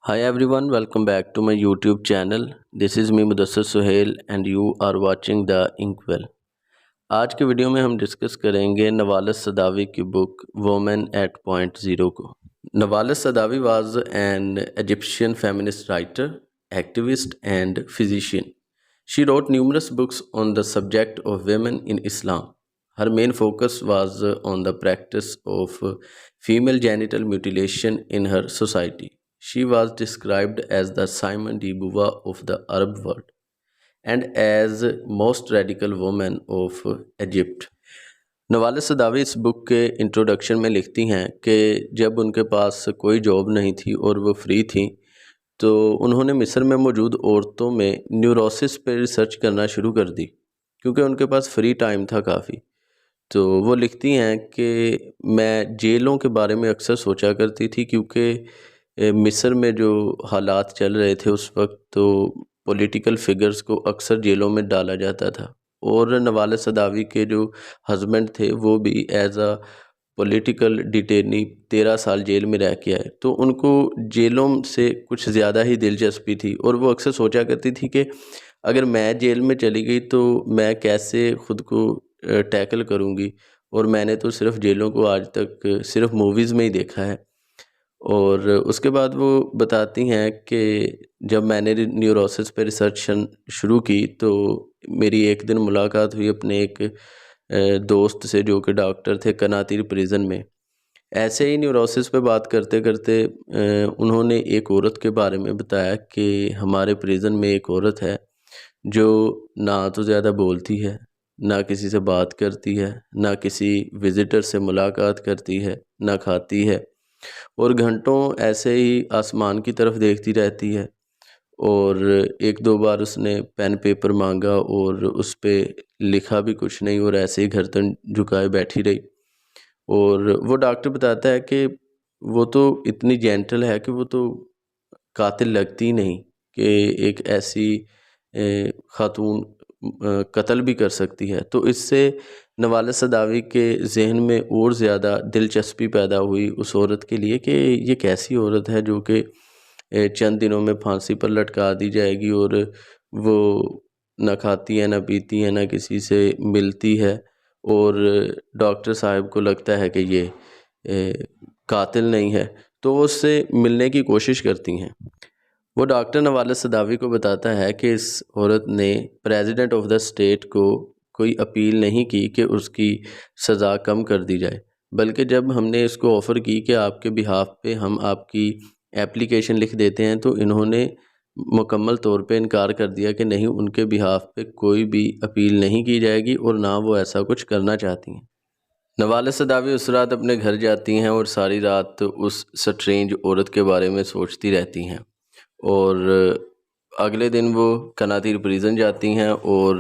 Hi everyone, welcome back to my YouTube channel. This is me Mudassir Suhail and you are watching The Inkwell. آج کے video میں ہم discuss کریں گے Nawal Saadawi کی book woman at point zero کو. Nawal Saadawi was an Egyptian feminist writer, activist and physician. She wrote numerous books on the subject of women in Islam. Her main focus was on the practice of female genital mutilation in her society. She was described as the Simone de Beauvoir of the Arab world and as most radical woman of Egypt. نوالس صداوی اس بک کے introduction میں لکھتی ہیں کہ جب ان کے پاس کوئی job نہیں تھی اور وہ فری تھیں تو انہوں نے مصر میں موجود عورتوں میں نیوروسس پہ ریسرچ کرنا شروع کر دی کیونکہ ان کے پاس فری ٹائم تھا کافی. تو وہ لکھتی ہیں کہ میں جیلوں کے بارے میں اکثر سوچا کرتی تھی کیونکہ مصر میں جو حالات چل رہے تھے اس وقت تو پولیٹیکل فگرز کو اکثر جیلوں میں ڈالا جاتا تھا اور نوالس صداوی کے جو ہسبینڈ تھے وہ بھی ایز اے پولیٹیکل ڈیٹینی 13 سال جیل میں رہ کے آئے تو ان کو جیلوں سے کچھ زیادہ ہی دلچسپی تھی اور وہ اکثر سوچا کرتی تھی کہ اگر میں جیل میں چلی گئی تو میں کیسے خود کو ٹیکل کروں گی اور میں نے تو صرف جیلوں کو آج تک صرف موویز میں ہی دیکھا ہے. اور اس کے بعد وہ بتاتی ہیں کہ جب میں نے نیوروسس پہ ریسرچ شروع کی تو میری ایک دن ملاقات ہوئی اپنے ایک دوست سے جو کہ ڈاکٹر تھے قناطیر پریزن میں. ایسے ہی نیوروسس پہ بات کرتے کرتے انہوں نے ایک عورت کے بارے میں بتایا کہ ہمارے پریزن میں ایک عورت ہے جو نہ تو زیادہ بولتی ہے, نہ کسی سے بات کرتی ہے, نہ کسی وزٹر سے ملاقات کرتی ہے, نہ کھاتی ہے اور گھنٹوں ایسے ہی آسمان کی طرف دیکھتی رہتی ہے. اور ایک دو بار اس نے پین پیپر مانگا اور اس پہ لکھا بھی کچھ نہیں اور ایسے ہی گردن جھکائے بیٹھی رہی. اور وہ ڈاکٹر بتاتا ہے کہ وہ تو اتنی جینٹل ہے کہ وہ تو قاتل لگتی نہیں کہ ایک ایسی خاتون قتل بھی کر سکتی ہے. تو اس سے نوالس صداوی کے ذہن میں اور زیادہ دلچسپی پیدا ہوئی اس عورت کے لیے کہ یہ کیسی عورت ہے جو کہ چند دنوں میں پھانسی پر لٹکا دی جائے گی اور وہ نہ کھاتی ہے, نہ پیتی ہے, نہ کسی سے ملتی ہے اور ڈاکٹر صاحب کو لگتا ہے کہ یہ قاتل نہیں ہے تو وہ اس سے ملنے کی کوشش کرتی ہیں. وہ ڈاکٹر نوالس صداوی کو بتاتا ہے کہ اس عورت نے پریزیڈنٹ آف دا اسٹیٹ کو کوئی اپیل نہیں کی کہ اس کی سزا کم کر دی جائے, بلکہ جب ہم نے اس کو آفر کی کہ آپ کے بہاف پہ ہم آپ کی اپلیکیشن لکھ دیتے ہیں تو انہوں نے مکمل طور پہ انکار کر دیا کہ نہیں, ان کے بہاف پہ کوئی بھی اپیل نہیں کی جائے گی اور نہ وہ ایسا کچھ کرنا چاہتی ہیں. نوالس صداوی اس رات اپنے گھر جاتی ہیں اور ساری رات اس سٹرینج عورت کے بارے میں سوچتی رہتی ہیں اور اگلے دن وہ قناطیر پریزن جاتی ہیں اور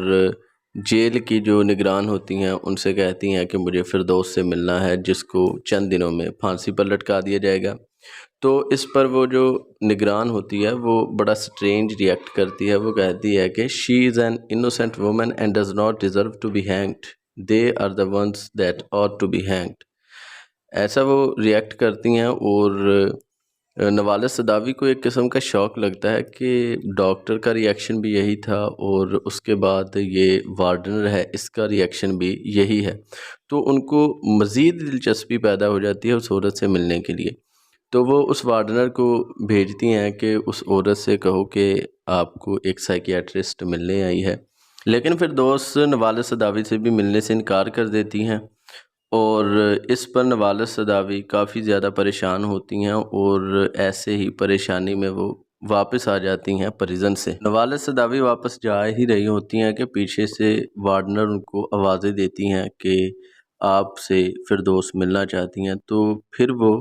جیل کی جو نگران ہوتی ہیں ان سے کہتی ہیں کہ مجھے فردوس سے ملنا ہے جس کو چند دنوں میں پھانسی پر لٹکا دیا جائے گا. تو اس پر وہ جو نگران ہوتی ہے وہ بڑا سٹرینج ریئیکٹ کرتی ہے. وہ کہتی ہے کہ she is an innocent woman and does not deserve to be hanged, they are the ones that ought to be hanged. ایسا وہ ریئیکٹ کرتی ہیں اور نوالس صداوی کو ایک قسم کا شوق لگتا ہے کہ ڈاکٹر کا ریئیکشن بھی یہی تھا اور اس کے بعد یہ وارڈنر ہے اس کا ریئیکشن بھی یہی ہے. تو ان کو مزید دلچسپی پیدا ہو جاتی ہے اس عورت سے ملنے کے لیے. تو وہ اس وارڈنر کو بھیجتی ہیں کہ اس عورت سے کہو کہ آپ کو ایک سائیکیاٹرسٹ ملنے آئی ہے. لیکن پھر دوست نوالس صداوی سے بھی ملنے سے انکار کر دیتی ہیں اور اس پر نوالس صداوی کافی زیادہ پریشان ہوتی ہیں اور ایسے ہی پریشانی میں وہ واپس آ جاتی ہیں پریزن سے. نوالس صداوی واپس جا ہی رہی ہوتی ہیں کہ پیچھے سے وارڈنر ان کو آوازیں دیتی ہیں کہ آپ سے فردوس ملنا چاہتی ہیں. تو پھر وہ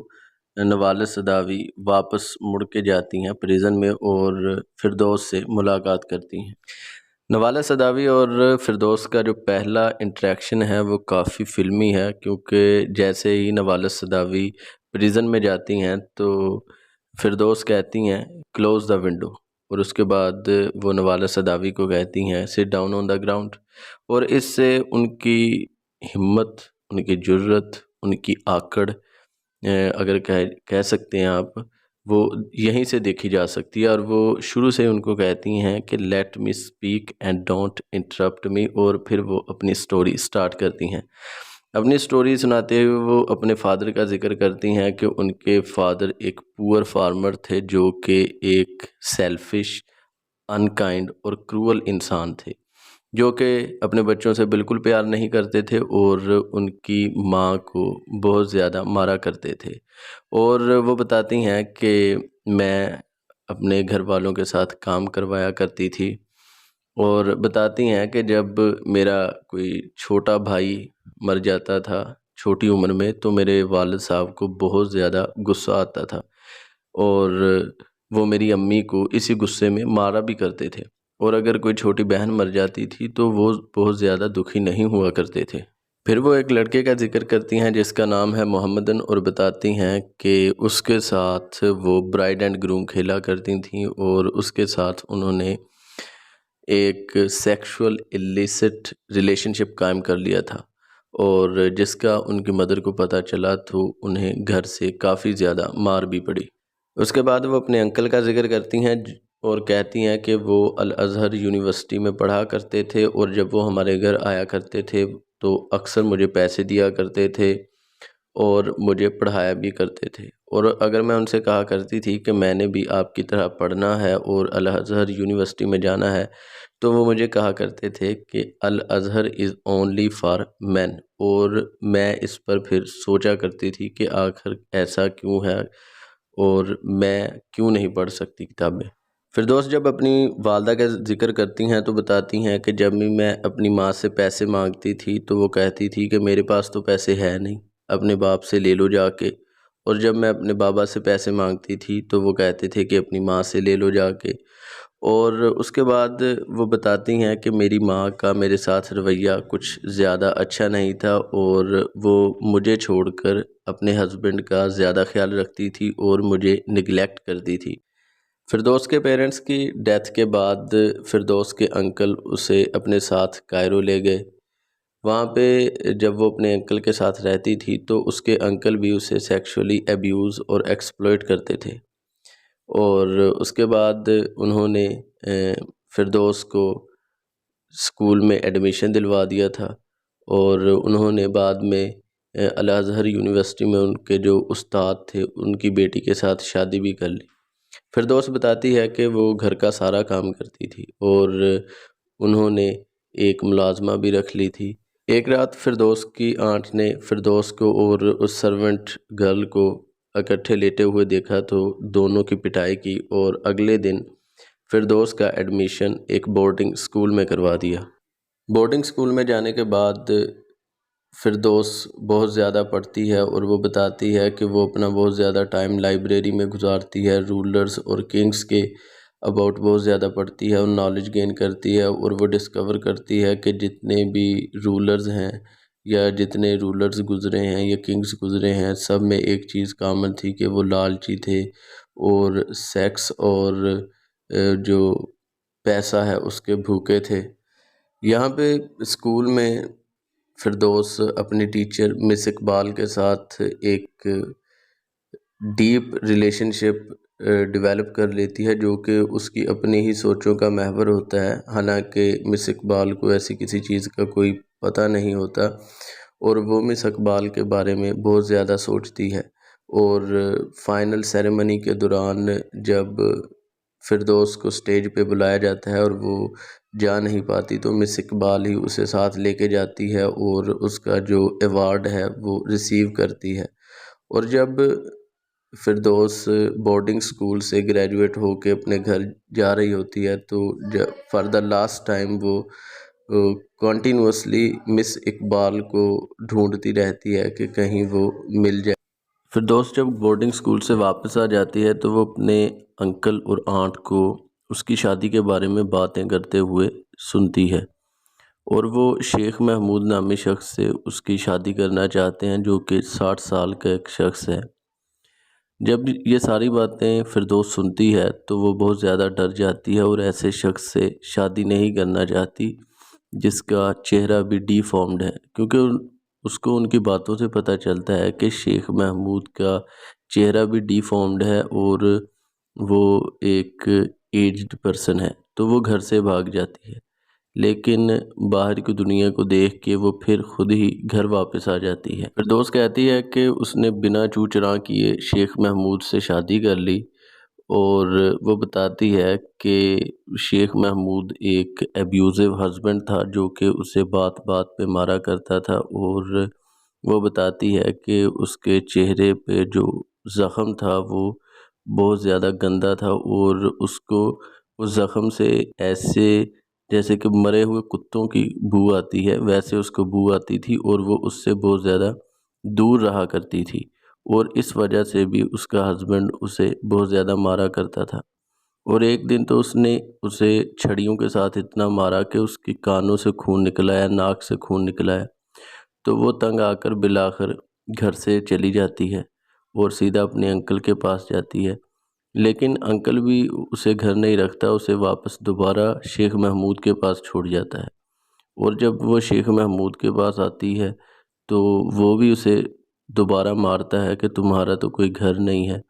نوالس صداوی واپس مڑ کے جاتی ہیں پریزن میں اور فردوس سے ملاقات کرتی ہیں. نوالس صداوی اور فردوس کا جو پہلا انٹریکشن ہے وہ کافی فلمی ہے کیونکہ جیسے ہی نوالس صداوی پریزن میں جاتی ہیں تو فردوس کہتی ہیں کلوز دا ونڈو اور اس کے بعد وہ نوالس صداوی کو کہتی ہیں sit down on the ground. اور اس سے ان کی ہمت, ان کی جرت, ان کی آکڑ اگر کہہ سکتے ہیں آپ وہ یہیں سے دیکھی جا سکتی ہے، اور وہ شروع سے ان کو کہتی ہیں کہ let me speak and don't interrupt me, اور پھر وہ اپنی سٹوری سٹارٹ کرتی ہیں۔ اپنی سٹوری سناتے ہوئے وہ اپنے فادر کا ذکر کرتی ہیں کہ ان کے فادر ایک پور فارمر تھے، جو کہ ایک سیلفش، انکائنڈ اور کرول انسان تھے، جو کہ اپنے بچوں سے بالکل پیار نہیں کرتے تھے اور ان کی ماں کو بہت زیادہ مارا کرتے تھے۔ اور وہ بتاتی ہیں کہ میں اپنے گھر والوں کے ساتھ کام کروایا کرتی تھی، اور بتاتی ہیں کہ جب میرا کوئی چھوٹا بھائی مر جاتا تھا چھوٹی عمر میں، تو میرے والد صاحب کو بہت زیادہ غصہ آتا تھا، اور وہ میری امی کو اسی غصے میں مارا بھی کرتے تھے، اور اگر کوئی چھوٹی بہن مر جاتی تھی تو وہ بہت زیادہ دکھی نہیں ہوا کرتے تھے۔ پھر وہ ایک لڑکے کا ذکر کرتی ہیں جس کا نام ہے محمدن، اور بتاتی ہیں کہ اس کے ساتھ وہ برائڈ اینڈ گروم کھیلا کرتی تھیں، اور اس کے ساتھ انہوں نے ایک سیکشول ایلیسٹ ریلیشن شپ قائم کر لیا تھا، اور جس کا ان کی مدر کو پتہ چلا تو انہیں گھر سے کافی زیادہ مار بھی پڑی۔ اس کے بعد وہ اپنے انکل کا ذکر کرتی ہیں اور کہتی ہیں کہ وہ الازہر یونیورسٹی میں پڑھا کرتے تھے، اور جب وہ ہمارے گھر آیا کرتے تھے تو اکثر مجھے پیسے دیا کرتے تھے اور مجھے پڑھایا بھی کرتے تھے، اور اگر میں ان سے کہا کرتی تھی کہ میں نے بھی آپ کی طرح پڑھنا ہے اور الازہر یونیورسٹی میں جانا ہے، تو وہ مجھے کہا کرتے تھے کہ الازہر از اونلی فار مین، اور میں اس پر پھر سوچا کرتی تھی کہ آخر ایسا کیوں ہے اور میں کیوں نہیں پڑھ سکتی کتابیں۔ فردوس جب اپنی والدہ کا ذکر کرتی ہیں تو بتاتی ہیں کہ جب بھی میں اپنی ماں سے پیسے مانگتی تھی تو وہ کہتی تھی کہ میرے پاس تو پیسے ہے نہیں، اپنے باپ سے لے لو جا کے، اور جب میں اپنے بابا سے پیسے مانگتی تھی تو وہ کہتے تھے کہ اپنی ماں سے لے لو جا کے۔ اور اس کے بعد وہ بتاتی ہیں کہ میری ماں کا میرے ساتھ رویہ کچھ زیادہ اچھا نہیں تھا، اور وہ مجھے چھوڑ کر اپنے ہسبینڈ کا زیادہ خیال رکھتی تھی اور مجھے نگلیکٹ کرتی تھی۔ فردوس کے پیرنٹس کی ڈیتھ کے بعد فردوس کے انکل اسے اپنے ساتھ کائرو لے گئے۔ وہاں پہ جب وہ اپنے انکل کے ساتھ رہتی تھی تو اس کے انکل بھی اسے سیکشولی ایبیوز اور ایکسپلوئٹ کرتے تھے، اور اس کے بعد انہوں نے فردوس کو اسکول میں ایڈمیشن دلوا دیا تھا، اور انہوں نے بعد میں الازہر یونیورسٹی میں ان کے جو استاد تھے ان کی بیٹی کے ساتھ شادی بھی کر لی۔ فردوس بتاتی ہے کہ وہ گھر کا سارا کام کرتی تھی، اور انہوں نے ایک ملازمہ بھی رکھ لی تھی۔ ایک رات فردوس کی آنٹ نے فردوس کو اور اس سرونٹ گرل کو اکٹھے لیٹے ہوئے دیکھا تو دونوں کی پٹائی کی، اور اگلے دن فردوس کا ایڈمیشن ایک بورڈنگ اسکول میں کروا دیا۔ بورڈنگ اسکول میں جانے کے بعد فردوس بہت زیادہ پڑھتی ہے، اور وہ بتاتی ہے کہ وہ اپنا بہت زیادہ ٹائم لائبریری میں گزارتی ہے، رولرز اور کنگز کے اباؤٹ بہت زیادہ پڑھتی ہے اور نالج گین کرتی ہے، اور وہ ڈسکور کرتی ہے کہ جتنے بھی رولرز ہیں یا جتنے رولرز گزرے ہیں یا کنگز گزرے ہیں، سب میں ایک چیز کامن تھی کہ وہ لالچی تھے اور سیکس اور جو پیسہ ہے اس کے بھوکے تھے۔ یہاں پہ اسکول میں فردوس اپنی ٹیچر مس اقبال کے ساتھ ایک ڈیپ ریلیشن شپ ڈیولپ کر لیتی ہے، جو کہ اس کی اپنی ہی سوچوں کا محور ہوتا ہے، حالانکہ مس اقبال کو ایسی کسی چیز کا کوئی پتہ نہیں ہوتا، اور وہ مس اقبال کے بارے میں بہت زیادہ سوچتی ہے۔ اور فائنل سیریمنی کے دوران جب فردوس کو سٹیج پہ بلایا جاتا ہے اور وہ جا نہیں پاتی تو مس اقبال ہی اسے ساتھ لے کے جاتی ہے اور اس کا جو ایوارڈ ہے وہ ریسیو کرتی ہے۔ اور جب فردوس بورڈنگ اسکول سے گریجویٹ ہو کے اپنے گھر جا رہی ہوتی ہے تو فار دا لاسٹ ٹائم وہ کنٹینیوسلی مس اقبال کو ڈھونڈتی رہتی ہے کہ کہیں وہ مل جائے۔ فردوس جب بورڈنگ اسکول سے واپس آ جاتی ہے تو وہ اپنے انکل اور آنٹ کو اس کی شادی کے بارے میں باتیں کرتے ہوئے سنتی ہے، اور وہ شیخ محمود نامی شخص سے اس کی شادی کرنا چاہتے ہیں، جو کہ 60 سال کا ایک شخص ہے۔ جب یہ ساری باتیں فردوس سنتی ہے تو وہ بہت زیادہ ڈر جاتی ہے اور ایسے شخص سے شادی نہیں کرنا چاہتی جس کا چہرہ بھی ڈی فارمڈ ہے، کیونکہ اس کو ان کی باتوں سے پتہ چلتا ہے کہ شیخ محمود کا چہرہ بھی ڈیفارمڈ ہے اور وہ ایک ایجڈ پرسن ہے، تو وہ گھر سے بھاگ جاتی ہے، لیکن باہر کی دنیا کو دیکھ کے وہ پھر خود ہی گھر واپس آ جاتی ہے۔ فردوس کہتی ہے کہ اس نے بنا چو چراں کیے شیخ محمود سے شادی کر لی، اور وہ بتاتی ہے کہ شیخ محمود ایک ایبیوزو ہسبینڈ تھا جو کہ اسے بات بات پہ مارا کرتا تھا، اور وہ بتاتی ہے کہ اس کے چہرے پہ جو زخم تھا وہ بہت زیادہ گندا تھا، اور اس کو اس زخم سے ایسے جیسے کہ مرے ہوئے کتوں کی بو آتی ہے ویسے اس کو بو آتی تھی، اور وہ اس سے بہت زیادہ دور رہا کرتی تھی، اور اس وجہ سے بھی اس کا ہسبینڈ اسے بہت زیادہ مارا کرتا تھا۔ اور ایک دن تو اس نے اسے چھڑیوں کے ساتھ اتنا مارا کہ اس کی کانوں سے خون نکل آیا، ناک سے خون نکل آیا، تو وہ تنگ آ کر بالآخر گھر سے چلی جاتی ہے اور سیدھا اپنے انکل کے پاس جاتی ہے، لیکن انکل بھی اسے گھر نہیں رکھتا، اسے واپس دوبارہ شیخ محمود کے پاس چھوڑ جاتا ہے، اور جب وہ شیخ محمود کے پاس آتی ہے تو وہ بھی اسے دوبارہ مارتا ہے کہ تمہارا تو کوئی گھر نہیں ہے،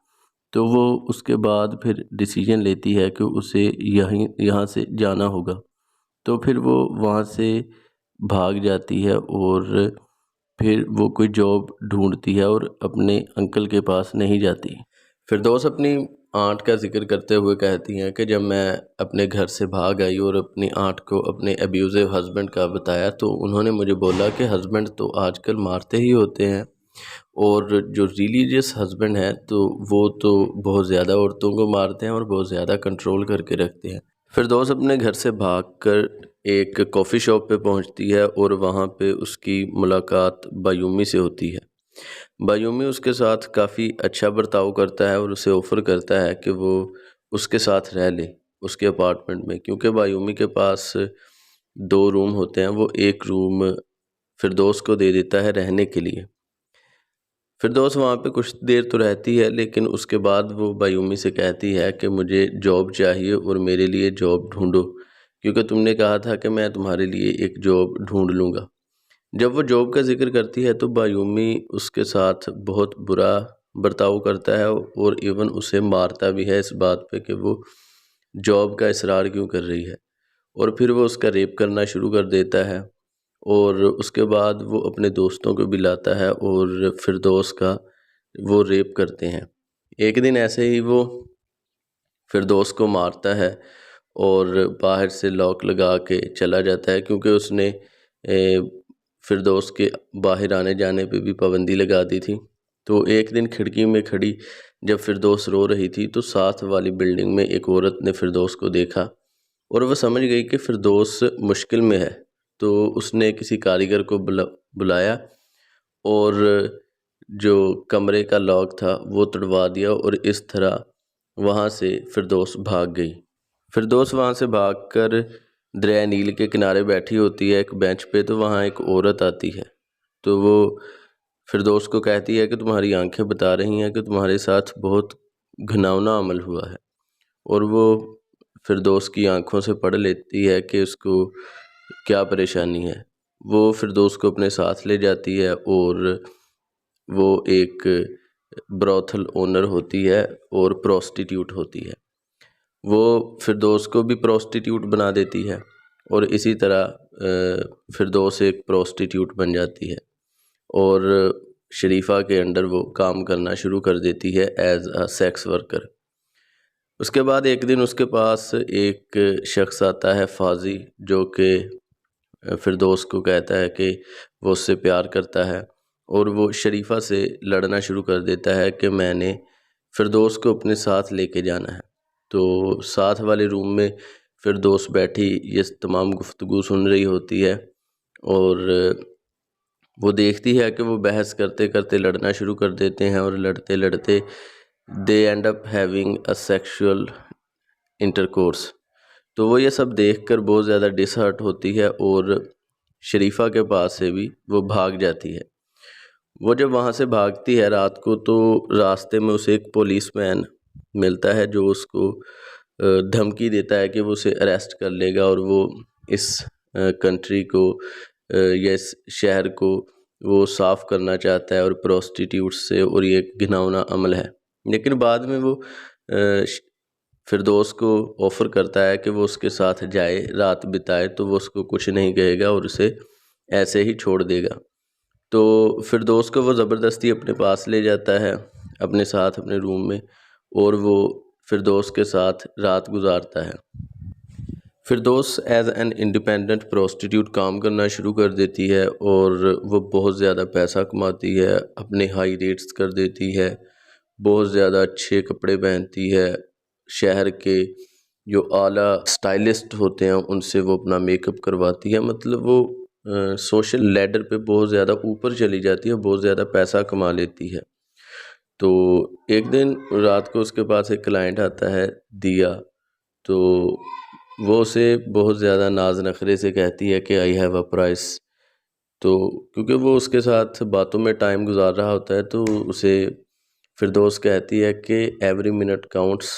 تو وہ اس کے بعد پھر ڈیسیجن لیتی ہے کہ اسے یہاں سے جانا ہوگا، تو پھر وہ وہاں سے بھاگ جاتی ہے اور پھر وہ کوئی جاب ڈھونڈتی ہے اور اپنے انکل کے پاس نہیں جاتی۔ فردوس اپنی آنٹ کا ذکر کرتے ہوئے کہتی ہیں کہ جب میں اپنے گھر سے بھاگ آئی اور اپنی آنٹ کو اپنے ایبیوزو ہسبینڈ کا بتایا تو انہوں نے مجھے بولا کہ ہسبینڈ تو آج کل مارتے ہی ہوتے ہیں، اور جو ریلیجیس ہسبینڈ ہیں تو وہ تو بہت زیادہ عورتوں کو مارتے ہیں اور بہت زیادہ کنٹرول کر کے رکھتے ہیں۔ فردوس اپنے گھر سے بھاگ کر ایک کافی شاپ پہ پہنچتی ہے اور وہاں پہ اس کی ملاقات بیومی سے ہوتی ہے۔ بیومی اس کے ساتھ کافی اچھا برتاؤ کرتا ہے اور اسے آفر کرتا ہے کہ وہ اس کے ساتھ رہ لے اس کے اپارٹمنٹ میں، کیونکہ بیومی کے پاس 2 روم ہوتے ہیں، وہ ایک روم فردوس کو دے دیتا ہے رہنے کے لیے۔ فردوس وہاں پہ کچھ دیر تو رہتی ہے، لیکن اس کے بعد وہ بیومی سے کہتی ہے کہ مجھے جاب چاہیے اور میرے لیے جاب ڈھونڈو، کیونکہ تم نے کہا تھا کہ میں تمہارے لیے ایک جاب ڈھونڈ لوں گا۔ جب وہ جاب کا ذکر کرتی ہے تو بیومی اس کے ساتھ بہت برا برتاؤ کرتا ہے اور ایون اسے مارتا بھی ہے اس بات پہ کہ وہ جاب کا اصرار کیوں کر رہی ہے، اور پھر وہ اس کا ریپ کرنا شروع کر دیتا ہے، اور اس کے بعد وہ اپنے دوستوں کو بھی لاتا ہے اور فردوس کا وہ ریپ کرتے ہیں۔ ایک دن ایسے ہی وہ فردوس کو مارتا ہے اور باہر سے لاک لگا کے چلا جاتا ہے، کیونکہ اس نے فردوس کے باہر آنے جانے پہ بھی پابندی لگا دی تھی۔ تو ایک دن کھڑکی میں کھڑی جب فردوس رو رہی تھی تو ساتھ والی بلڈنگ میں ایک عورت نے فردوس کو دیکھا اور وہ سمجھ گئی کہ فردوس مشکل میں ہے، تو اس نے کسی کاریگر کو بلایا اور جو کمرے کا لاک تھا وہ توڑوا دیا، اور اس طرح وہاں سے فردوس بھاگ گئی۔ فردوس وہاں سے بھاگ کر دریائے نیل کے کنارے بیٹھی ہوتی ہے ایک بینچ پہ، تو وہاں ایک عورت آتی ہے، تو وہ فردوس کو کہتی ہے کہ تمہاری آنکھیں بتا رہی ہیں کہ تمہارے ساتھ بہت گھناؤنا عمل ہوا ہے، اور وہ فردوس کی آنکھوں سے پڑھ لیتی ہے کہ اس کو کیا پریشانی ہے۔ وہ فردوس کو اپنے ساتھ لے جاتی ہے اور وہ ایک بروتھل اونر ہوتی ہے اور پروسٹیٹیوٹ ہوتی ہے، وہ فردوس کو بھی پروسٹیٹیوٹ بنا دیتی ہے، اور اسی طرح فردوس ایک پروسٹیٹیوٹ بن جاتی ہے اور شریفہ کے انڈر وہ کام کرنا شروع کر دیتی ہے ایز اے سیکس ورکر۔ اس کے بعد ایک دن اس کے پاس ایک شخص آتا ہے فاضی، جو کہ فردوس کو کہتا ہے کہ وہ اس سے پیار کرتا ہے، اور وہ شریفہ سے لڑنا شروع کر دیتا ہے کہ میں نے فردوس کو اپنے ساتھ لے کے جانا ہے۔ تو ساتھ والے روم میں فردوس بیٹھی یہ تمام گفتگو سن رہی ہوتی ہے، اور وہ دیکھتی ہے کہ وہ بحث کرتے کرتے لڑنا شروع کر دیتے ہیں، اور لڑتے لڑتے they end up having a sexual intercourse۔ تو وہ یہ سب دیکھ کر بہت زیادہ ڈس ہرٹ ہوتی ہے اور شریفہ کے پاس سے بھی وہ بھاگ جاتی ہے۔ وہ جب وہاں سے بھاگتی ہے رات کو، تو راستے میں اسے ایک پولیس مین ملتا ہے جو اس کو دھمکی دیتا ہے کہ وہ اسے اریسٹ کر لے گا اور وہ اس کنٹری کو یا اس شہر کو وہ صاف کرنا چاہتا ہے اور پروسٹیٹیوٹ سے، اور یہ ایک گھناؤنا عمل ہے۔ لیکن بعد میں وہ فردوس کو آفر کرتا ہے کہ وہ اس کے ساتھ جائے، رات بتائے، تو وہ اس کو کچھ نہیں کہے گا اور اسے ایسے ہی چھوڑ دے گا۔ تو فردوس کو وہ زبردستی اپنے پاس لے جاتا ہے، اپنے ساتھ اپنے روم میں، اور وہ فردوس کے ساتھ رات گزارتا ہے۔ Firdaus as an independent prostitute کام کرنا شروع کر دیتی ہے، اور وہ بہت زیادہ پیسہ کماتی ہے، اپنے ہائی ریٹس کر دیتی ہے، بہت زیادہ اچھے کپڑے پہنتی ہے، شہر کے جو اعلیٰ سٹائلسٹ ہوتے ہیں ان سے وہ اپنا میک اپ کرواتی ہے، مطلب وہ سوشل لیڈر پہ بہت زیادہ اوپر چلی جاتی ہے، بہت زیادہ پیسہ کما لیتی ہے۔ تو ایک دن رات کو اس کے پاس ایک کلائنٹ آتا ہے، دیا، تو وہ اسے بہت زیادہ ناز نخرے سے کہتی ہے کہ آئی ہیو اے پرائس۔ تو کیونکہ وہ اس کے ساتھ باتوں میں ٹائم گزار رہا ہوتا ہے، تو اسے فردوس کہتی ہے کہ every minute counts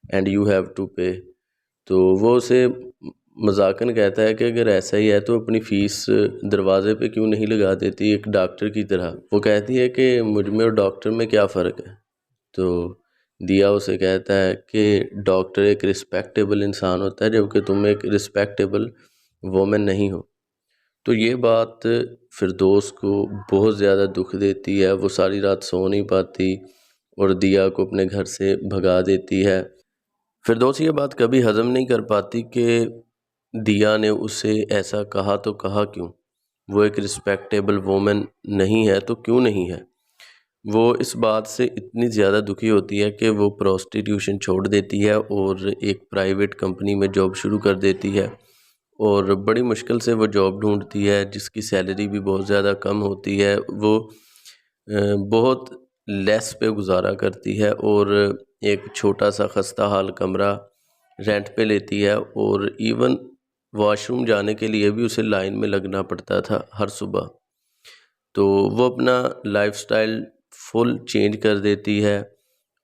and you have to pay. تو وہ اسے مذاقاً کہتا ہے کہ اگر ایسا ہی ہے تو اپنی فیس دروازے پہ کیوں نہیں لگا دیتی ایک ڈاکٹر کی طرح۔ وہ کہتی ہے کہ مجھ میں اور ڈاکٹر میں کیا فرق ہے؟ تو دیا اسے کہتا ہے کہ ڈاکٹر ایک رسپیکٹیبل انسان ہوتا ہے، جبکہ تم ایک رسپیکٹیبل وومن نہیں ہو۔ تو یہ بات فردوس کو بہت زیادہ دکھ دیتی ہے، وہ ساری رات سو نہیں پاتی اور دیا کو اپنے گھر سے بھگا دیتی ہے۔ فردوس یہ بات کبھی ہضم نہیں کر پاتی کہ دیا نے اسے ایسا کہا تو کہا کیوں؟ وہ ایک رسپیکٹیبل وومن نہیں ہے تو کیوں نہیں ہے؟ وہ اس بات سے اتنی زیادہ دکھی ہوتی ہے کہ وہ پروسٹیٹیوشن چھوڑ دیتی ہے اور ایک پرائیویٹ کمپنی میں جاب شروع کر دیتی ہے، اور بڑی مشکل سے وہ جاب ڈھونڈتی ہے جس کی سیلری بھی بہت زیادہ کم ہوتی ہے۔ وہ بہت لیس پہ گزارا کرتی ہے اور ایک چھوٹا سا خستہ حال کمرہ رینٹ پہ لیتی ہے، اور ایون واش روم جانے کے لیے بھی اسے لائن میں لگنا پڑتا تھا ہر صبح۔ تو وہ اپنا لائف سٹائل فل چینج کر دیتی ہے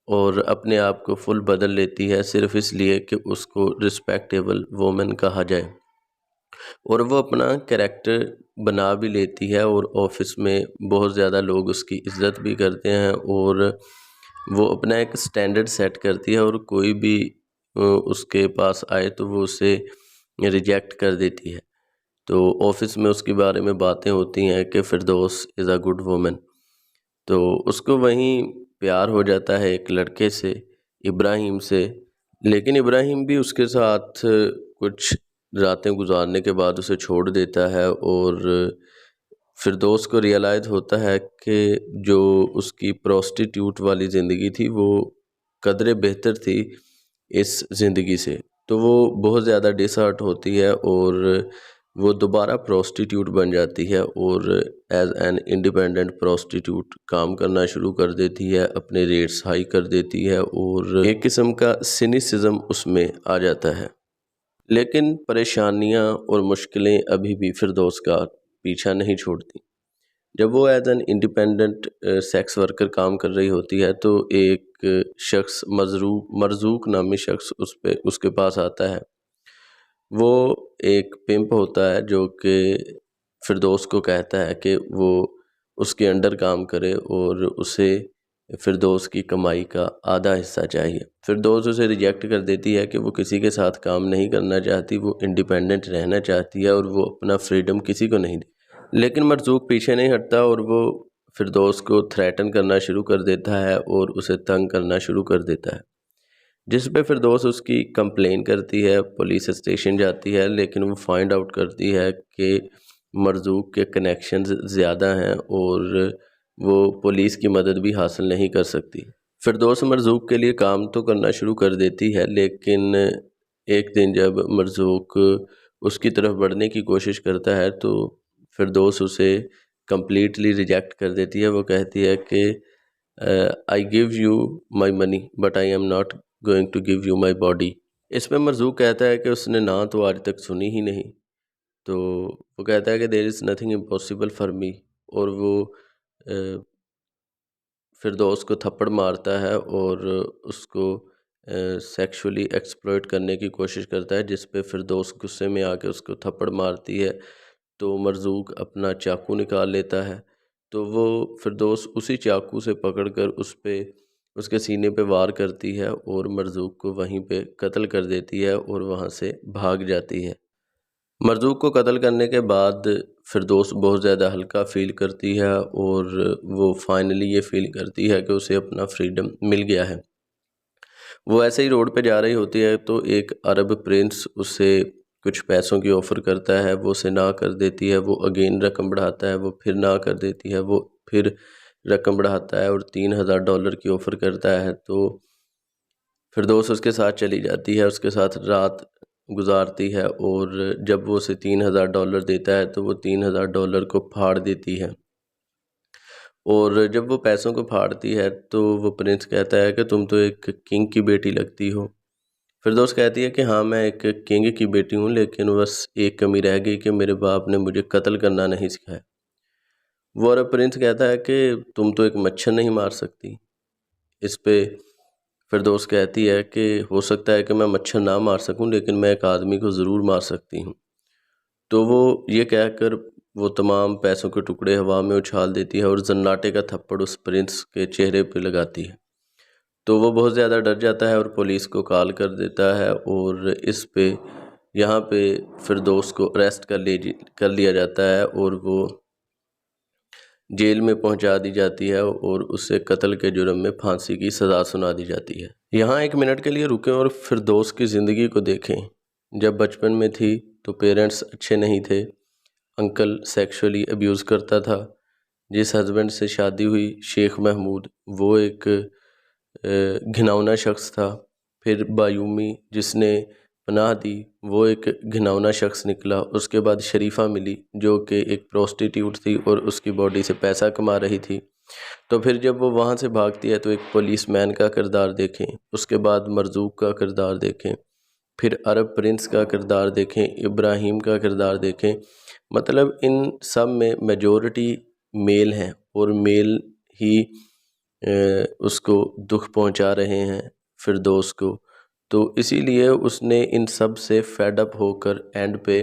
اور اپنے آپ کو فل بدل لیتی ہے، صرف اس لیے کہ اس کو رسپیکٹیبل وومن کہا جائے، اور وہ اپنا کریکٹر بنا بھی لیتی ہے، اور آفس میں بہت زیادہ لوگ اس کی عزت بھی کرتے ہیں، اور وہ اپنا ایک سٹینڈرڈ سیٹ کرتی ہے، اور کوئی بھی اس کے پاس آئے تو وہ اسے ریجیکٹ کر دیتی ہے۔ تو آفس میں اس کے بارے میں باتیں ہوتی ہیں کہ فردوس از اے گڈ وومن۔ تو اس کو وہیں پیار ہو جاتا ہے ایک لڑکے سے، ابراہیم سے، لیکن ابراہیم بھی اس کے ساتھ کچھ راتیں گزارنے کے بعد اسے چھوڑ دیتا ہے، اور فردوس کو ریئلائز ہوتا ہے کہ جو اس کی پروسٹیٹیوٹ والی زندگی تھی وہ قدرے بہتر تھی اس زندگی سے۔ تو وہ بہت زیادہ ڈس ہارٹ ہوتی ہے اور وہ دوبارہ پروسٹیٹیوٹ بن جاتی ہے، اور ایز این انڈیپینڈنٹ پروسٹیٹیوٹ کام کرنا شروع کر دیتی ہے، اپنے ریٹس ہائی کر دیتی ہے، اور ایک قسم کا سینیسزم اس میں آ جاتا ہے۔ لیکن پریشانیاں اور مشکلیں ابھی بھی فردوس کا پیچھا نہیں چھوڑتی۔ جب وہ as an independent sex worker کام کر رہی ہوتی ہے تو ایک شخص مرزوق نامی شخص اس کے پاس آتا ہے۔ وہ ایک پمپ ہوتا ہے جو کہ فردوس کو کہتا ہے کہ وہ اس کے انڈر کام کرے اور اسے فردوس کی کمائی کا آدھا حصہ چاہیے۔ فردوس اسے ریجیکٹ کر دیتی ہے کہ وہ کسی کے ساتھ کام نہیں کرنا چاہتی، وہ انڈیپینڈنٹ رہنا چاہتی ہے اور وہ اپنا فریڈم کسی کو نہیں دے۔ لیکن مرزوق پیچھے نہیں ہٹتا اور وہ فردوس کو تھریٹن کرنا شروع کر دیتا ہے اور اسے تنگ کرنا شروع کر دیتا ہے، جس پہ فردوس اس کی کمپلین کرتی ہے، پولیس اسٹیشن جاتی ہے، لیکن وہ فائنڈ آؤٹ کرتی ہے کہ مرزوق کے کنیکشنز زیادہ ہیں اور وہ پولیس کی مدد بھی حاصل نہیں کر سکتی۔ فردوس مرزوق کے لیے کام تو کرنا شروع کر دیتی ہے، لیکن ایک دن جب مرزوق اس کی طرف بڑھنے کی کوشش کرتا ہے تو فردوس اسے کمپلیٹلی ریجیکٹ کر دیتی ہے۔ وہ کہتی ہے کہ I give you my money but I am not going to give you my body. اس پہ مرزوق کہتا ہے کہ اس نے نہ تو آج تک سنی ہی نہیں۔ تو وہ کہتا ہے کہ there is nothing impossible for me, اور وہ فردوس کو تھپڑ مارتا ہے اور اس کو سیکشولی ایکسپلوئٹ کرنے کی کوشش کرتا ہے، جس پہ فردوس غصے میں آ کے اس کو تھپڑ مارتی ہے۔ تو مرزوق اپنا چاقو نکال لیتا ہے تو وہ فردوس اسی چاقو سے پکڑ کر اس کے سینے پہ وار کرتی ہے اور مرزوق کو وہیں پہ قتل کر دیتی ہے اور وہاں سے بھاگ جاتی ہے۔ مرزوق کو قتل کرنے کے بعد فردوس بہت زیادہ ہلکا فیل کرتی ہے اور وہ فائنلی یہ فیل کرتی ہے کہ اسے اپنا فریڈم مل گیا ہے۔ وہ ایسے ہی روڈ پہ جا رہی ہوتی ہے تو ایک عرب پرنس اسے کچھ پیسوں کی آفر کرتا ہے، وہ اسے نہ کر دیتی ہے، وہ اگین رقم بڑھاتا ہے، وہ پھر نہ کر دیتی ہے، وہ پھر رقم بڑھاتا ہے اور $3000 کی آفر کرتا ہے۔ تو فردوس اس کے ساتھ چلی جاتی ہے، اس کے ساتھ رات گزارتی ہے اور جب وہ اسے $3000 دیتا ہے تو وہ $3000 کو پھاڑ دیتی ہے، اور جب وہ پیسوں کو پھاڑتی ہے تو وہ پرنس کہتا ہے کہ تم تو ایک کنگ کی بیٹی لگتی ہو۔ فردوس کہتی ہے کہ ہاں میں ایک کنگ کی بیٹی ہوں، لیکن بس ایک کمی رہ گئی کہ میرے باپ نے مجھے قتل کرنا نہیں سکھایا۔ وہ عرب پرنس کہتا ہے کہ تم تو ایک مچھر نہیں مار سکتی۔ اس پہ فردوس کہتی ہے کہ ہو سکتا ہے کہ میں مچھر نہ مار سکوں لیکن میں ایک آدمی کو ضرور مار سکتی ہوں۔ تو وہ یہ کہہ کر وہ تمام پیسوں کے ٹکڑے ہوا میں اچھال دیتی ہے اور زناٹے کا تھپڑ اس پرنس کے چہرے پہ لگاتی ہے۔ تو وہ بہت زیادہ ڈر جاتا ہے اور پولیس کو کال کر دیتا ہے، اور اس پہ یہاں پہ فردوس کو اریسٹ کر لیا جاتا ہے اور وہ جیل میں پہنچا دی جاتی ہے اور اسے قتل کے جرم میں پھانسی کی سزا سنا دی جاتی ہے۔ یہاں ایک منٹ کے لیے رکیں اور فردوس کی زندگی کو دیکھیں۔ جب بچپن میں تھی تو پیرنٹس اچھے نہیں تھے، انکل سیکشولی ابیوز کرتا تھا، جس ہسبینڈ سے شادی ہوئی شیخ محمود وہ ایک گھناؤنا شخص تھا، پھر بایومی جس نے پناہ دی وہ ایک گھناؤنا شخص نکلا، اس کے بعد شریفہ ملی جو کہ ایک پروسٹیٹیوٹ تھی اور اس کی باڈی سے پیسہ کما رہی تھی۔ تو پھر جب وہ وہاں سے بھاگتی ہے تو ایک پولیس مین کا کردار دیکھیں، اس کے بعد مرزوق کا کردار دیکھیں، پھر عرب پرنس کا کردار دیکھیں، ابراہیم کا کردار دیکھیں۔ مطلب ان سب میں میجورٹی میل ہیں اور میل ہی اس کو دکھ پہنچا رہے ہیں فردوس کو، تو اسی لیے اس نے ان سب سے فیڈ اپ ہو کر اینڈ پہ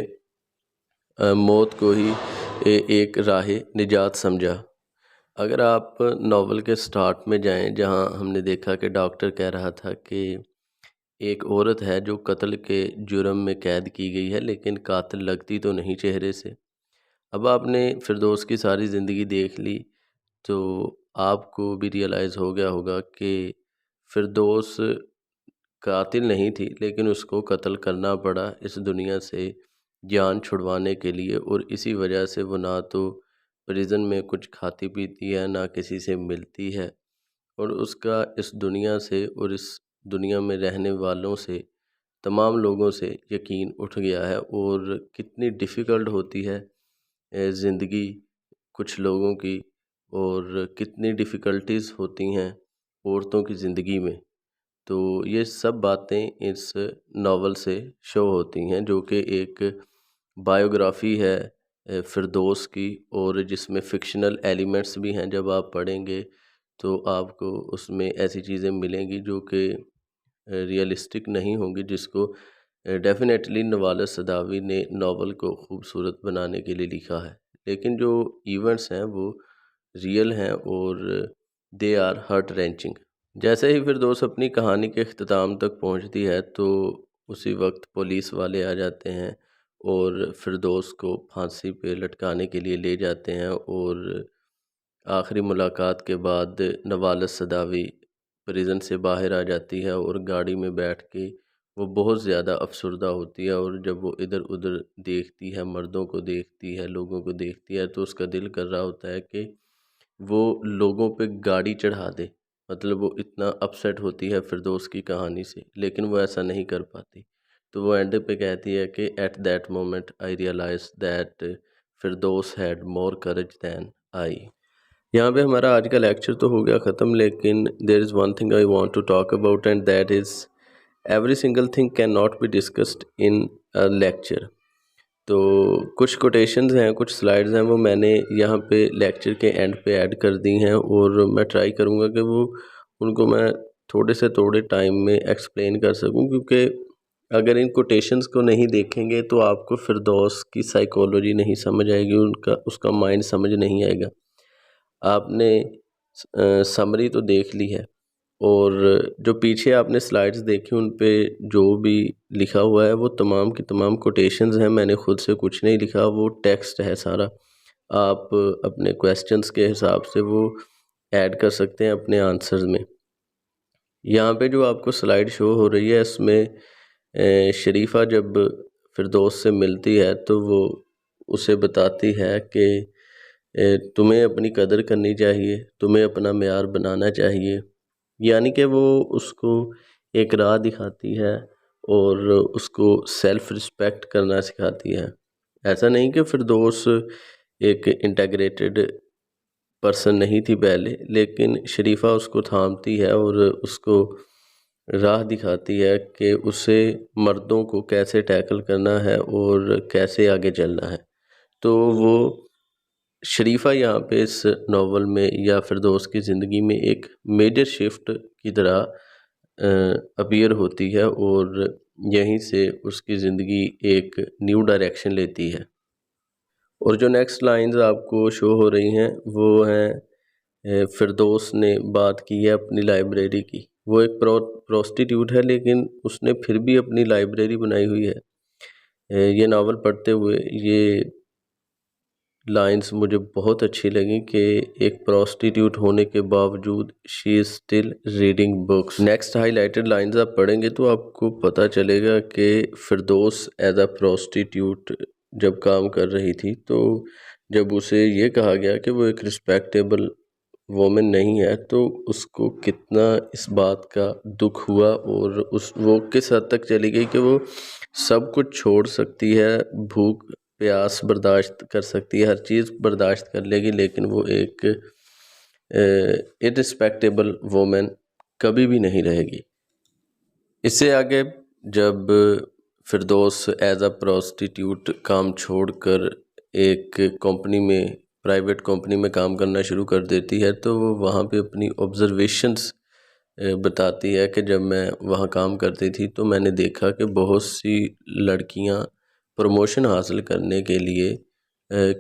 موت کو ہی ایک راہ نجات سمجھا۔ اگر آپ ناول کے سٹارٹ میں جائیں جہاں ہم نے دیکھا کہ ڈاکٹر کہہ رہا تھا کہ ایک عورت ہے جو قتل کے جرم میں قید کی گئی ہے لیکن قاتل لگتی تو نہیں چہرے سے، اب آپ نے فردوس کی ساری زندگی دیکھ لی تو آپ کو بھی ریئلائز ہو گیا ہوگا کہ فردوس قاتل نہیں تھی لیکن اس کو قتل کرنا پڑا اس دنیا سے جان چھڑوانے کے لیے، اور اسی وجہ سے وہ نہ تو پریزن میں کچھ کھاتی پیتی ہے نہ کسی سے ملتی ہے، اور اس کا اس دنیا سے اور اس دنیا میں رہنے والوں سے تمام لوگوں سے یقین اٹھ گیا ہے۔ اور کتنی ڈیفیکلٹ ہوتی ہے زندگی کچھ لوگوں کی، اور کتنی ڈیفیکلٹیز ہوتی ہیں عورتوں کی زندگی میں، تو یہ سب باتیں اس ناول سے شو ہوتی ہیں جو کہ ایک بائیوگرافی ہے فردوس کی، اور جس میں فکشنل ایلیمنٹس بھی ہیں۔ جب آپ پڑھیں گے تو آپ کو اس میں ایسی چیزیں ملیں گی جو کہ ریئلسٹک نہیں ہوں گی، جس کو ڈیفینیٹلی نوالس صداوی نے ناول کو خوبصورت بنانے کے لیے لکھا ہے، لیکن جو ایونٹس ہیں وہ ریئل ہیں اور دے آر ہارٹ رینچنگ۔ جیسے ہی فردوس اپنی کہانی کے اختتام تک پہنچتی ہے تو اسی وقت پولیس والے آ جاتے ہیں اور فردوس کو پھانسی پہ لٹکانے کے لیے لے جاتے ہیں، اور آخری ملاقات کے بعد نوالس صداوی پریزن سے باہر آ جاتی ہے اور گاڑی میں بیٹھ کے وہ بہت زیادہ افسردہ ہوتی ہے، اور جب وہ ادھر ادھر دیکھتی ہے، مردوں کو دیکھتی ہے، لوگوں کو دیکھتی ہے، تو اس کا دل کر رہا ہوتا ہے کہ وہ لوگوں پہ گاڑی چڑھا دے۔ مطلب وہ اتنا اپسیٹ ہوتی ہے فردوس کی کہانی سے، لیکن وہ ایسا نہیں کر پاتی، تو وہ اینڈ پہ کہتی ہے کہ at that moment I realize that Firdous had more courage than I. یہاں پہ ہمارا آج کا لیکچر تو ہو گیا ختم، لیکن there is one thing I want to talk about and that is every single thing can not be discussed in lecture. تو کچھ کوٹیشنز ہیں، کچھ سلائڈز ہیں، وہ میں نے یہاں پہ لیکچر کے اینڈ پہ ایڈ کر دی ہیں، اور میں ٹرائی کروں گا کہ وہ ان کو میں تھوڑے سے تھوڑے ٹائم میں ایکسپلین کر سکوں، کیونکہ اگر ان کوٹیشنز کو نہیں دیکھیں گے تو آپ کو فردوس کی سائیکولوجی نہیں سمجھ آئے گی، اس کا مائنڈ سمجھ نہیں آئے گا۔ آپ نے سمری تو دیکھ لی ہے، اور جو پیچھے آپ نے سلائڈز دیکھی ان پہ جو بھی لکھا ہوا ہے وہ تمام کی تمام کوٹیشنز ہیں، میں نے خود سے کچھ نہیں لکھا، وہ ٹیکسٹ ہے سارا۔ آپ اپنے کویسچنز کے حساب سے وہ ایڈ کر سکتے ہیں اپنے آنسرز میں۔ یہاں پہ جو آپ کو سلائیڈ شو ہو رہی ہے، اس میں شریفہ جب فردوس سے ملتی ہے تو وہ اسے بتاتی ہے کہ تمہیں اپنی قدر کرنی چاہیے، تمہیں اپنا معیار بنانا چاہیے، یعنی کہ وہ اس کو ایک راہ دکھاتی ہے اور اس کو سیلف رسپیکٹ کرنا سکھاتی ہے۔ ایسا نہیں کہ فردوس ایک انٹیگریٹڈ پرسن نہیں تھی پہلے، لیکن شریفہ اس کو تھامتی ہے اور اس کو راہ دکھاتی ہے کہ اسے مردوں کو کیسے ٹیکل کرنا ہے اور کیسے آگے چلنا ہے۔ تو وہ شریفہ یہاں پہ اس ناول میں یا فردوس کی زندگی میں ایک میجر شفٹ کی طرح اپیئر ہوتی ہے، اور یہیں سے اس کی زندگی ایک نیو ڈائریکشن لیتی ہے۔ اور جو نیکسٹ لائنز آپ کو شو ہو رہی ہیں وہ ہیں فردوس نے بات کی ہے اپنی لائبریری کی۔ وہ ایک پروسٹیٹیوٹ ہے، لیکن اس نے پھر بھی اپنی لائبریری بنائی ہوئی ہے۔ یہ ناول پڑھتے ہوئے یہ لائنز مجھے بہت اچھی لگیں کہ ایک پروسٹیٹیوٹ ہونے کے باوجود she is still reading books. Next highlighted lines آپ پڑھیں گے تو آپ کو پتہ چلے گا کہ فردوس ایز اے پروسٹیٹیوٹ جب کام کر رہی تھی تو جب اسے یہ کہا گیا کہ وہ ایک رسپیکٹیبل وومن نہیں ہے تو اس کو کتنا اس بات کا دکھ ہوا، اور وہ کس حد تک چلی گئی کہ وہ سب کچھ چھوڑ سکتی ہے، بھوک پیاس برداشت کر سکتی ہے، ہر چیز برداشت کر لے گی، لیکن وہ ایک ارسپیکٹیبل وومن کبھی بھی نہیں رہے گی۔ اس سے آگے جب فردوس ایز اے پروسٹیٹیوٹ کام چھوڑ کر ایک کمپنی میں پرائیویٹ کمپنی میں کام کرنا شروع کر دیتی ہے تو وہ وہاں پہ اپنی آبزرویشنز بتاتی ہے کہ جب میں وہاں کام کرتی تھی تو میں نے دیکھا کہ بہت سی لڑکیاں پروموشن حاصل کرنے کے لیے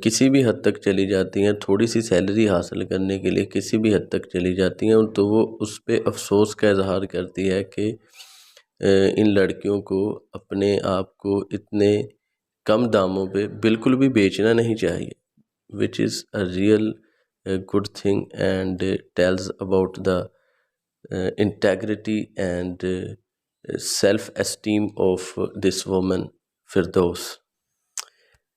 کسی بھی حد تک چلی جاتی ہیں، تھوڑی سی سیلری حاصل کرنے کے لیے کسی بھی حد تک چلی جاتی ہیں، تو وہ اس پہ افسوس کا اظہار کرتی ہے کہ ان لڑکیوں کو اپنے آپ کو اتنے کم داموں پہ بالکل بھی بیچنا نہیں چاہیے، which is a real good thing and tells about the integrity and self-esteem of this woman Firdous.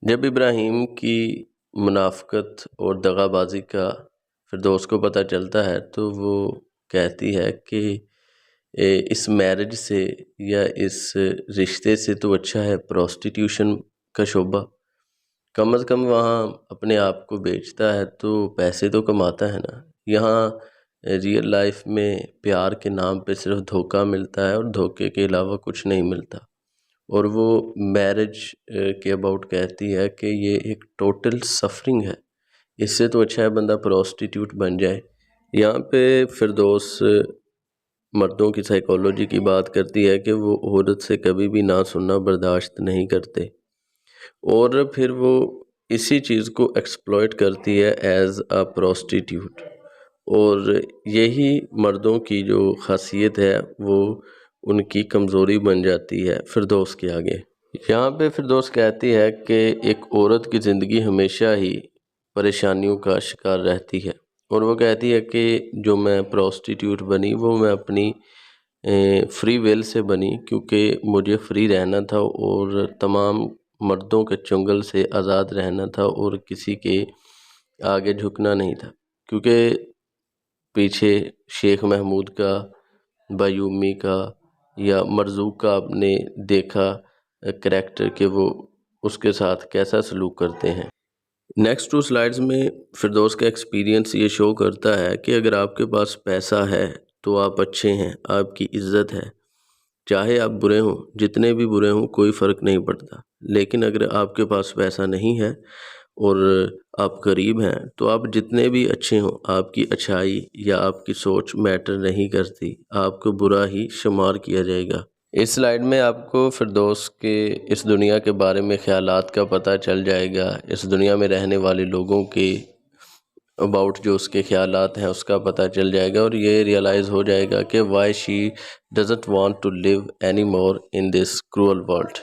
جب ابراہیم کی منافقت اور دغا بازی کا فردوس کو پتہ چلتا ہے تو وہ کہتی ہے کہ اس میرج سے یا اس رشتے سے تو اچھا ہے پروسٹیٹیوشن کا شعبہ، کم از کم وہاں اپنے آپ کو بیچتا ہے تو پیسے تو کماتا ہے نا، یہاں ریئل لائف میں پیار کے نام پہ صرف دھوکہ ملتا ہے اور دھوکے کے علاوہ کچھ نہیں ملتا۔ اور وہ میرج کے اباؤٹ کہتی ہے کہ یہ ایک ٹوٹل سفرنگ ہے، اس سے تو اچھا ہے بندہ پروسٹیٹیوٹ بن جائے۔ یہاں پہ فردوس مردوں کی سائیکالوجی کی بات کرتی ہے کہ وہ عورت سے کبھی بھی نہ سننا برداشت نہیں کرتے، اور پھر وہ اسی چیز کو ایکسپلوئٹ کرتی ہے ایز اے پروسٹیٹیوٹ، اور یہی مردوں کی جو خاصیت ہے وہ ان کی کمزوری بن جاتی ہے فردوس کے آگے۔ یہاں پہ فردوس کہتی ہے کہ ایک عورت کی زندگی ہمیشہ ہی پریشانیوں کا شکار رہتی ہے، اور وہ کہتی ہے کہ جو میں پروسٹیٹیوٹ بنی وہ میں اپنی فری ویل سے بنی، کیونکہ مجھے فری رہنا تھا اور تمام مردوں کے چنگل سے آزاد رہنا تھا اور کسی کے آگے جھکنا نہیں تھا، کیونکہ پیچھے شیخ محمود کا، بیومی کا یا مرزوق کا آپ نے دیکھا کریکٹر کہ وہ اس کے ساتھ کیسا سلوک کرتے ہیں۔ نیکسٹ 2 سلائیڈز میں فردوس کا ایکسپیرینس یہ شو کرتا ہے کہ اگر آپ کے پاس پیسہ ہے تو آپ اچھے ہیں، آپ کی عزت ہے، چاہے آپ برے ہوں، جتنے بھی برے ہوں کوئی فرق نہیں پڑتا، لیکن اگر آپ کے پاس پیسہ نہیں ہے اور آپ غریب ہیں تو آپ جتنے بھی اچھے ہوں، آپ کی اچھائی یا آپ کی سوچ میٹر نہیں کرتی، آپ کو برا ہی شمار کیا جائے گا۔ اس سلائیڈ میں آپ کو فردوس کے اس دنیا کے بارے میں خیالات کا پتہ چل جائے گا، اس دنیا میں رہنے والے لوگوں کے اباؤٹ جو اس کے خیالات ہیں اس کا پتہ چل جائے گا، اور یہ ریئلائز ہو جائے گا کہ why she doesn't want to live any more in this cruel world.